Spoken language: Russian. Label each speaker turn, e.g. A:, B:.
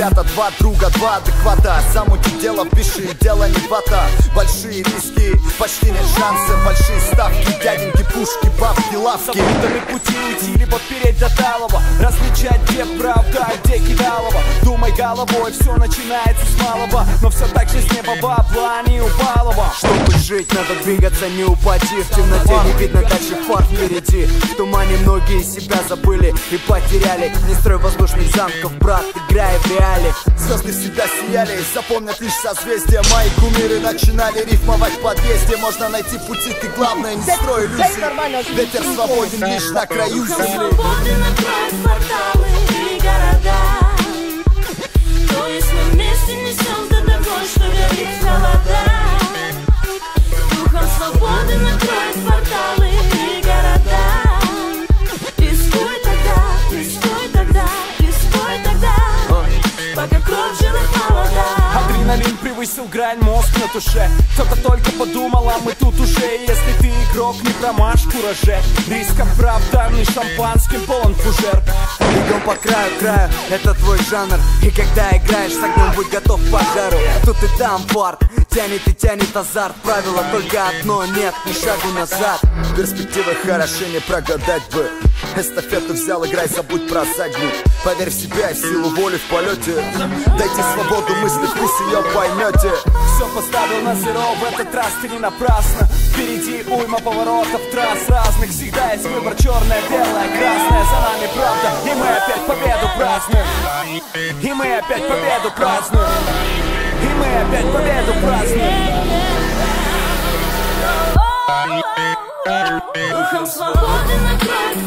A: ребята, два друга, два адеквата. Замутить дело, пиши, дело не вата. Большие риски, почти нет шанса. Большие ставки, дяденьки, пушки, бабки, лавки.
B: Запутаны пути уйти, либо переть до талого. Различать, где правда, а где кидалово. Думай головой, все начинается с малого. Но все так же с неба бабла не упалого.
A: Чтобы жить, надо двигаться, не упади. В темноте не видно дальше фар впереди. В тумане многие себя забыли и потеряли. Не строй воздушных замков, брат, играй в реале. Звезды всегда сияли, запомнят лишь созвездия. Мои кумиры начинали рифмовать в подъезде. Можно найти пути, ты главное не строй иллюзий. Ветер свободен лишь на краю земли.
C: Свободы накроют кварталы и города. То есть мы вместе несем до того, что горит холода. Духом свободы накроют кварталы и города. Рискуй тогда, пока кровь живет молода.
B: Адреналин превысил грань, мозг на туше. Кто-то только подумал, а мы тут уже. Если ты игрок, не промажь кураже. Риск оправданный, шампанским полон фужер.
A: Идем по краю, это твой жанр. И когда играешь с огнем, будь готов к пожару. Тут и там фарт, тянет и тянет азарт. Правило только одно, нет ни шагу назад. Перспективы хороши, не прогадать бы. Эстафету взял, играй, забудь про заднюю. Поверь в себя и в силу воли в полете. Дайте свободу мысли, вкус ее поймете.
B: Все поставил на зеро, в этот раз ты не напрасно. Впереди уйма поворотов, трасс разных. Всегда есть выбор, черное, белое, красное. За нами правда, и мы опять победу празднуем. И мы опять победу празднуем. И мы опять победу празднуем.
C: Духом свободы накроет